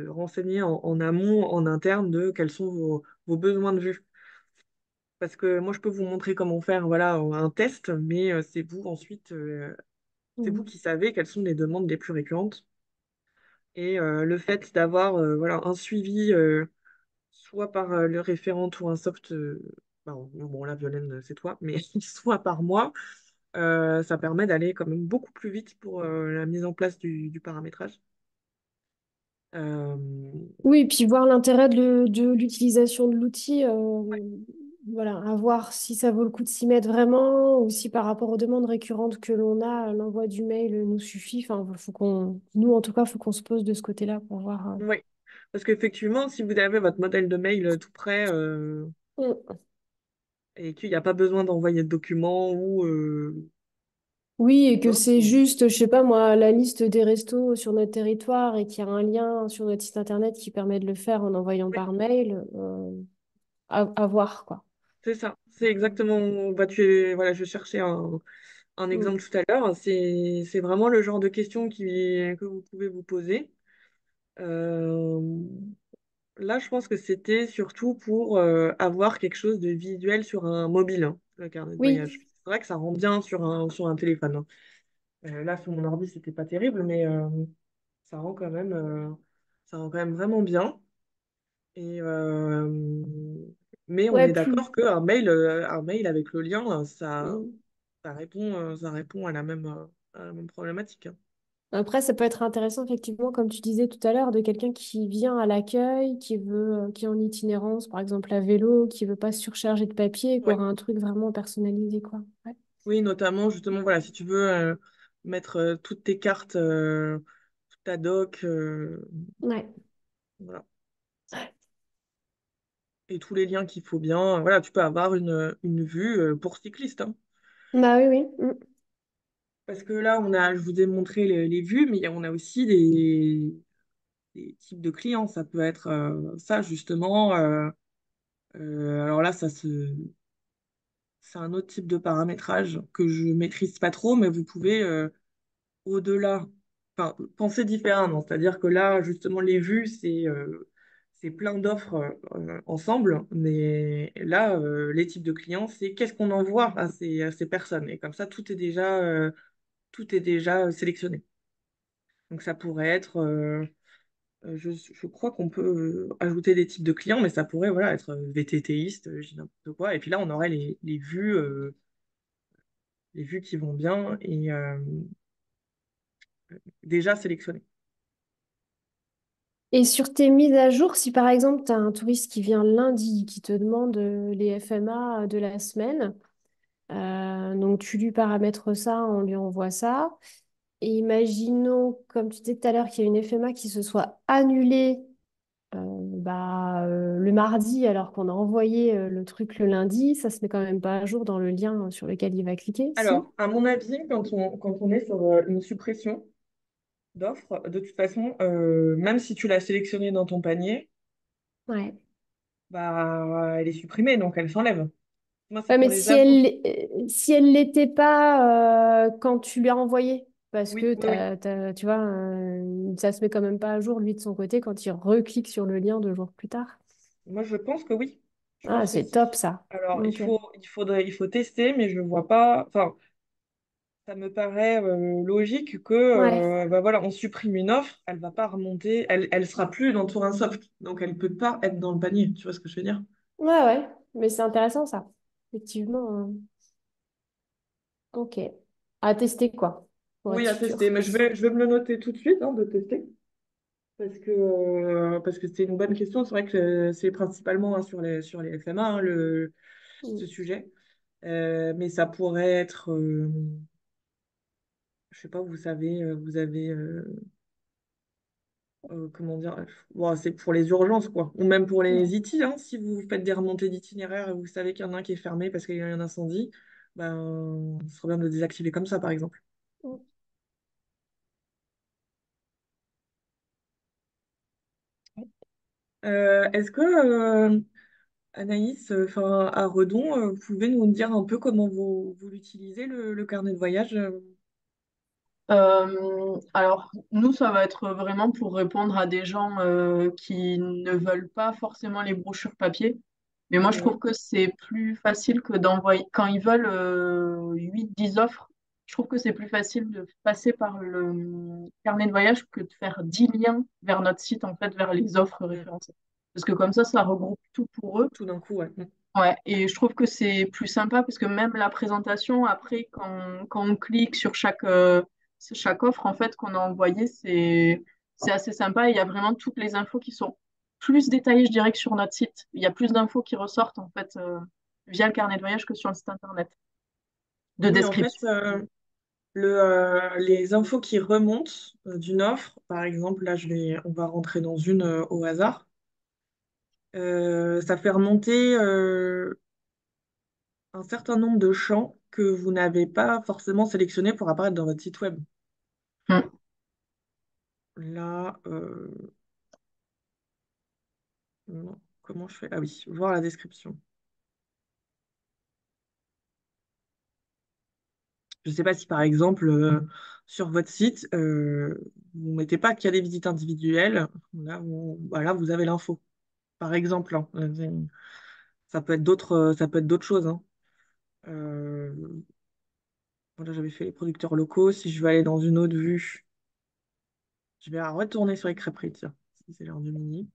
renseigné en amont, en interne, de quels sont vos besoins de vue. Parce que moi, je peux vous montrer comment faire voilà, un test, mais c'est vous ensuite, c'est vous Mm. qui savez quelles sont les demandes les plus récurrentes. Et le fait d'avoir voilà, un suivi, soit par le référent ou un soft, bon, là, Violaine, c'est toi, mais soit par moi, ça permet d'aller quand même beaucoup plus vite pour la mise en place du paramétrage. Euh, Oui, et puis voir l'intérêt de l'utilisation de l'outil, voilà, à voir si ça vaut le coup de s'y mettre vraiment ou si par rapport aux demandes récurrentes que l'on a, l'envoi du mail nous suffit. Enfin, nous en tout cas, il faut qu'on se pose de ce côté-là pour voir. oui, parce qu'effectivement, si vous avez votre modèle de mail tout prêt Mm. et qu'il n'y a pas besoin d'envoyer de documents Oui, et que autre, c'est juste, je sais pas moi, la liste des restos sur notre territoire et qu'il y a un lien sur notre site internet qui permet de le faire en envoyant oui, par mail, à voir, quoi. c'est ça. C'est exactement. Bah, voilà, je cherchais un Mm. exemple tout à l'heure. C'est vraiment le genre de questions que vous pouvez vous poser. Euh, Là, je pense que c'était surtout pour avoir quelque chose de visuel sur un mobile, hein, le carnet de Oui, voyage. C'est vrai que ça rend bien sur un téléphone, hein. Là, sur mon ordi, c'était pas terrible, mais ça rend quand même, euh, ça rend quand même vraiment bien. Et, mais on ouais, est plus. d'accord un mail avec le lien, Mm. ça répond à la même problématique, hein. Après, ça peut être intéressant, effectivement, comme tu disais tout à l'heure, de quelqu'un qui vient à l'accueil, qui est en itinérance, par exemple à vélo, qui veut pas se surcharger de papier, qui Ouais. aura un truc vraiment personnalisé, quoi. Ouais. Oui, notamment, justement, voilà, si tu veux mettre toutes tes cartes, toute ta doc, Ouais. voilà, et tous les liens qu'il faut bien, voilà, tu peux avoir une vue pour cycliste, hein. Bah oui, oui. Mm. Parce que là, je vous ai montré les vues, mais on a aussi des types de clients. Ça peut être ça, justement. Alors là, c'est un autre type de paramétrage que je maîtrise pas trop, mais vous pouvez au-delà, enfin, penser différemment. C'est-à-dire que là, justement, les vues, c'est plein d'offres ensemble, mais là, les types de clients, c'est qu'est-ce qu'on envoie à ces personnes. Et comme ça, tout est déjà sélectionné. Donc ça pourrait être, je crois qu'on peut ajouter des types de clients, mais ça pourrait voilà, être VTTiste, j'ai n'importe quoi. Et puis là, on aurait les vues qui vont bien et déjà sélectionnées. Et sur tes mises à jour, si par exemple tu as un touriste qui vient lundi, qui te demande les FMA de la semaine, donc tu lui paramètres ça, on lui envoie ça. Et imaginons, comme tu disais tout à l'heure, qu'il y a une FMA qui se soit annulée le mardi alors qu'on a envoyé le truc le lundi, ça se met quand même pas à jour dans le lien sur lequel il va cliquer, si? Alors, à mon avis, quand on est sur une suppression d'offres, de toute façon, même si tu l'as sélectionnée dans ton panier, Ouais. bah, elle est supprimée, donc elle s'enlève. Moi, c'est Ouais, pour mais les infos. si elle l'était pas quand tu lui as envoyé, parce Oui, que oui, oui. tu vois, ça se met quand même pas à jour lui de son côté quand il reclique sur le lien 2 jours plus tard. Moi, je pense que oui. Je Ah, pense que c'est si. top ça. Alors, Ok. il faut tester, mais je vois pas. Enfin, ça me paraît logique que, Ouais, bah voilà, on supprime une offre, elle va pas remonter, elle sera plus dans Soft, donc elle peut pas être dans le panier. Tu vois ce que je veux dire? ouais, ouais. Mais c'est intéressant ça. Effectivement. Ok. À tester quoi, pour Oui, être à tester, sûr. mais je vais me le noter tout de suite, hein, de tester, parce que c'est une bonne question. C'est vrai que c'est principalement hein, sur les FMA, hein, Mm. ce sujet. Mais ça pourrait être, je sais pas, vous savez, vous avez, comment dire, bon, c'est pour les urgences, quoi. Ou même pour les IT, hein, si vous faites des remontées d'itinéraire et vous savez qu'il y en a un qui est fermé parce qu'il y a eu un incendie, ben, ce serait bien de le désactiver comme ça, par exemple. Mm. Est-ce que, Anaïs, enfin, à Redon, vous pouvez nous dire un peu comment vous l'utilisez, le carnet de voyage? Alors, nous, ça va être vraiment pour répondre à des gens qui ne veulent pas forcément les brochures papier. Mais moi, je trouve Oui. que c'est plus facile que d'envoyer, quand ils veulent 8-10 offres, je trouve que c'est plus facile de passer par le carnet de voyage que de faire 10 liens vers notre site, en fait, vers les offres Mm. référencées. Parce que comme ça regroupe tout pour eux. Tout d'un coup, ouais. Mm. Ouais, et je trouve que c'est plus sympa parce que même la présentation, après, quand on clique sur chaque offre en fait qu'on a envoyée, c'est assez sympa. Il y a vraiment toutes les infos qui sont plus détaillées, je dirais, que sur notre site. Il y a plus d'infos qui ressortent en fait via le carnet de voyage que sur le site internet, de Oui, en fait, description. les infos qui remontent d'une offre, par exemple, là, on va rentrer dans une au hasard. Ça fait remonter un certain nombre de champs que vous n'avez pas forcément sélectionnés pour apparaître dans votre site web. Mm. Là, non, comment je fais? Ah oui, voir la description. Je ne sais pas si, par exemple, sur votre site, vous ne mettez pas qu'il y a des visites individuelles. Là, voilà, vous avez l'info, par exemple, hein. Ça peut être d'autres choses, hein. Euh, voilà, j'avais fait les producteurs locaux. Si je veux aller dans une autre vue, je vais retourner sur les crêperies, tiens, si c'est l'heure du midi.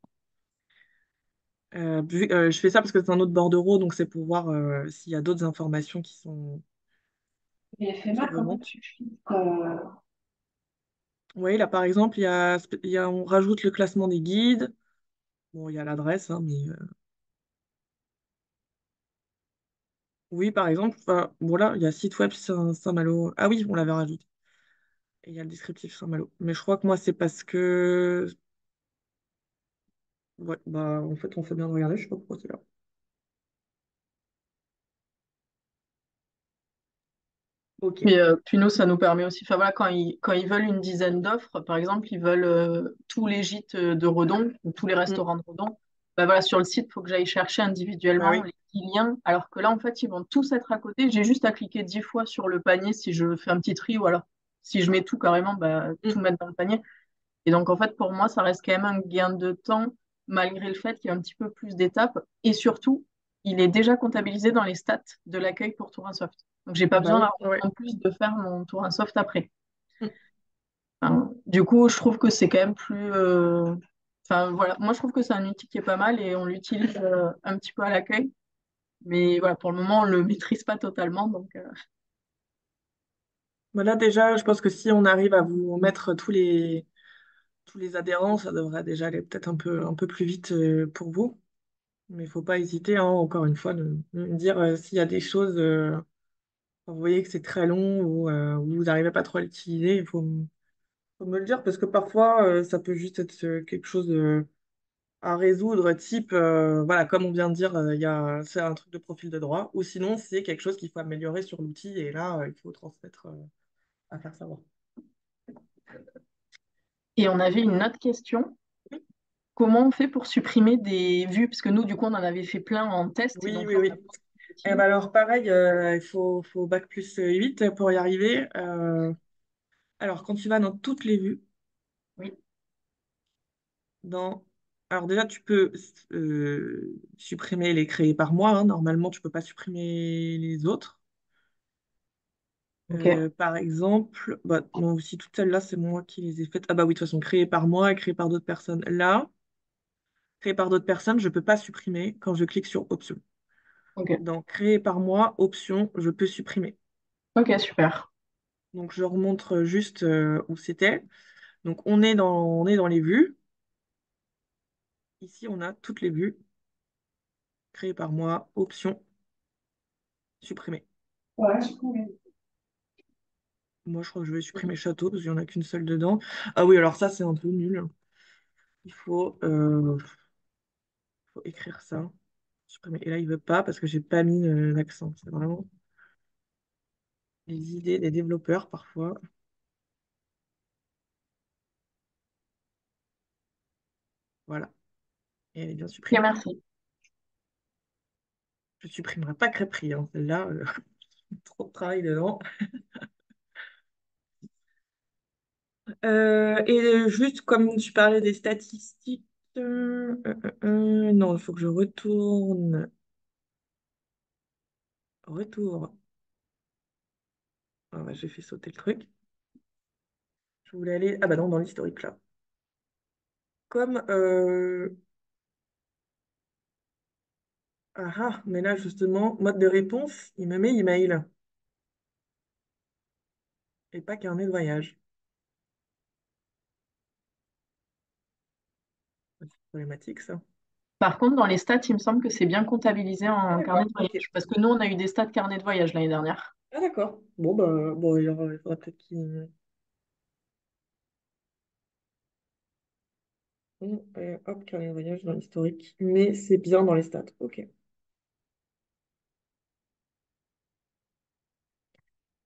Je fais ça parce que c'est un autre bordereau, donc c'est pour voir s'il y a d'autres informations Et qui FMA, comment remontent. tu filtres Oui, là par exemple, on rajoute le classement des guides. Bon, il y a l'adresse, hein, mais oui, par exemple, enfin, voilà, il y a site web Saint-Malo. Ah oui, on l'avait rajouté. Et il y a le descriptif Saint-Malo. Mais je crois que moi, c'est parce que. Ouais, bah, en fait, on fait bien de regarder, je sais pas pourquoi c'est là. Ok. Puis nous, ça nous permet aussi, enfin voilà, quand ils veulent une dizaine d'offres, par exemple, ils veulent tous les gîtes de Redon, ou tous les Mm. restaurants de Redon, bah voilà, sur le site, il faut que j'aille chercher Bah individuellement oui. les 10 liens, alors que là, en fait, ils vont tous être à côté. J'ai juste à cliquer 10 fois sur le panier si je fais un petit tri, ou alors si je mets tout carrément, bah, Mm. tout mettre dans le panier. Et donc, en fait, pour moi, ça reste quand même un gain de temps, malgré le fait qu'il y a un petit peu plus d'étapes. Et surtout, il est déjà comptabilisé dans les stats de l'accueil pour Tourinsoft. Donc, j'ai pas Bah besoin oui, ouais. en plus de faire mon Tourinsoft après. Mm. Enfin, du coup, je trouve que c'est quand même plus. Enfin, voilà. Moi, je trouve que c'est un outil qui est pas mal et on l'utilise un petit peu à l'accueil. Mais voilà, pour le moment, on le maîtrise pas totalement. Donc, Voilà, déjà, je pense que si on arrive à vous mettre tous les adhérents, ça devrait déjà aller peut-être un peu plus vite pour vous. Mais il ne faut pas hésiter, hein, encore une fois, de me dire s'il y a des choses, quand vous voyez que c'est très long ou vous n'arrivez pas trop à l'utiliser, faut me le dire parce que parfois, ça peut juste être quelque chose à résoudre, type, voilà, comme on vient de dire, c'est un truc de profil de droit, ou sinon, c'est quelque chose qu'il faut améliorer sur l'outil et là, il faut transmettre à faire savoir. Et on avait une autre question. Comment on fait pour supprimer des vues? Parce que nous, du coup, on en avait fait plein en test, et Oui, donc oui, là, on oui. a pas Eh ben d'outil. alors, pareil, faut bac plus 8 pour y arriver. Alors, quand tu vas dans toutes les vues, Oui, dans... Alors déjà, tu peux supprimer les créés par mois, hein. Normalement, tu peux pas supprimer les autres. ok. Par exemple, bah, non, aussi toutes celles-là, c'est moi qui les ai faites. Ah bah oui, de toute façon, créées par moi et créées par d'autres personnes. Là, créées par d'autres personnes, je peux pas supprimer quand je clique sur option. Ok, Dans créer par moi, option, je peux supprimer. ok, super. Donc je remontre juste où c'était. Donc on est dans les vues. Ici, on a toutes les vues. Créées par moi, option, supprimer. Ouais, je comprends. Moi, je crois que je vais supprimer château parce qu'il n'y en a qu'une seule dedans. Ah oui, alors ça, c'est un peu nul. Il faut écrire ça. Supprimer. Et là, il veut pas parce que j'ai pas mis l'accent. C'est vraiment les idées des développeurs parfois. Voilà. Et elle est bien Ok, supprimée. merci. Je supprimerai pas Crêperie, hein. Celle-là, trop de travail dedans. Et juste comme tu parlais des statistiques, non, il faut que je retourne. Retour. Ah ouais, j'ai fait sauter le truc. Je voulais aller. Ah bah non, dans l'historique là. Comme. Ah ah, mais là justement, mode de réponse, il me met email et pas carnet de voyage. C'est problématique ça. Par contre, dans les stats, il me semble que c'est bien comptabilisé Ah en carnet d'accord, de ok. voyage. Parce que nous, on a eu des stats carnet de voyage l'année dernière. Ah d'accord. Bon, bah, bon, il faudra peut-être qu'il. Hop, carnet de voyage dans l'historique. Mais c'est bien dans les stats. Ok.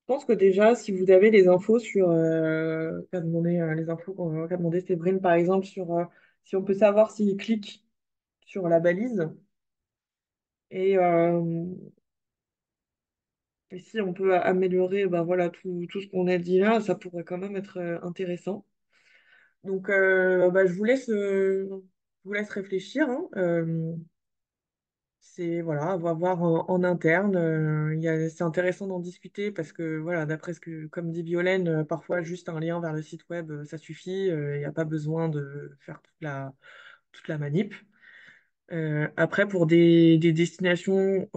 Je pense que déjà, si vous avez les infos sur. Qu'a demandé, les infos qu'a demandé Séverine, par exemple, sur si on peut savoir s'il clique sur la balise et si on peut améliorer ben voilà, tout ce qu'on a dit là, ça pourrait quand même être intéressant. Donc, bah, je vous laisse réfléchir, hein. C'est voilà, on va voir en interne. C'est intéressant d'en discuter parce que voilà, d'après ce que, comme dit Violaine, parfois juste un lien vers le site web, ça suffit. Il n'y a pas besoin de faire toute la manip. Après, pour des destinations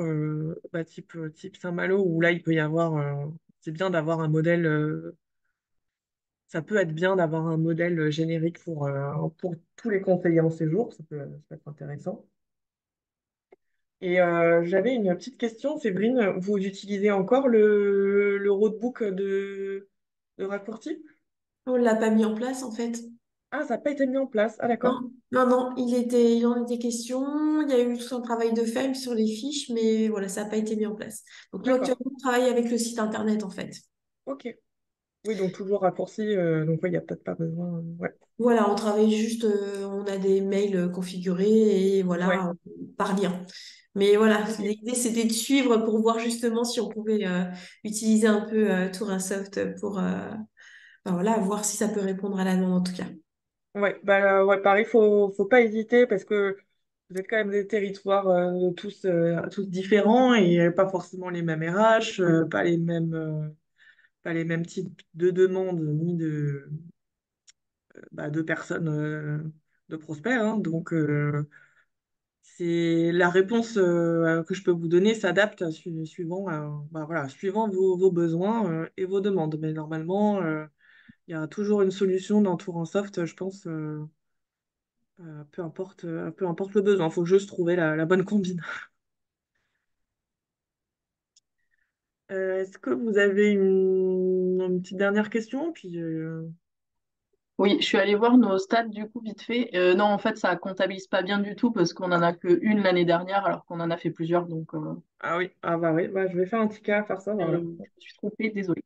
bah, type Saint-Malo, où là, il peut y avoir, c'est bien d'avoir un modèle, ça peut être bien d'avoir un modèle générique pour tous les conseillers en séjour, ça peut être intéressant. Et j'avais une petite question, Séverine, vous utilisez encore le roadbook de raccourci? On l'a pas mis en place en fait. Ah, ça n'a pas été mis en place. Ah, d'accord. Non, non, non, il en était question. Il y a eu tout un travail de fait sur les fiches, mais voilà, ça n'a pas été mis en place. Donc nous D'accord. actuellement, on travaille avec le site internet en fait. Ok. Oui, donc toujours raccourci, donc ouais, il n'y a peut-être pas besoin. Ouais. Voilà, on travaille juste, on a des mails configurés et Ouais. voilà, par lien. Mais voilà, Ok. l'idée c'était de suivre pour voir justement si on pouvait utiliser un peu Tourasoft pour ben voilà, voir si ça peut répondre à la demande en tout cas. Ouais, bah, ouais, pareil, faut pas hésiter parce que vous êtes quand même des territoires tous différents et pas forcément les mêmes RH, pas les mêmes types de demandes ni de personnes, de prospects, hein. Donc, c'est la réponse que je peux vous donner s'adapte suivant, bah, voilà, suivant vos besoins et vos demandes. Mais normalement, Il y a toujours une solution dans Soft, je pense, peu importe le besoin. Il faut juste trouver la bonne combine. Est-ce que vous avez une petite dernière question? Puis, Oui, je suis allée voir nos stats du coup vite fait. Non, en fait, ça comptabilise pas bien du tout parce qu'on en a que une l'année dernière alors qu'on en a fait plusieurs. Donc, ah oui, ah bah oui, bah, je vais faire un petit cas à faire ça, voilà. je me suis trompée, désolée.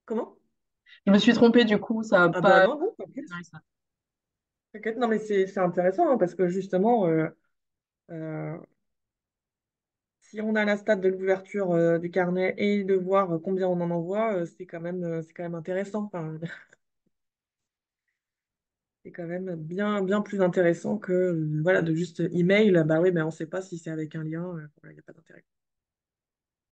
Comment? Je me suis trompée du coup, ça n'a Ah bah pas non, non, t'inquiète. dans les stats. T'inquiète, non mais c'est intéressant hein, parce que justement, euh, si on a la stat de l'ouverture du carnet et de voir combien on en envoie, c'est quand même intéressant. Enfin, c'est quand même bien plus intéressant que voilà, de juste email. Bah oui, mais on ne sait pas si c'est avec un lien. Voilà, il n'y a pas d'intérêt.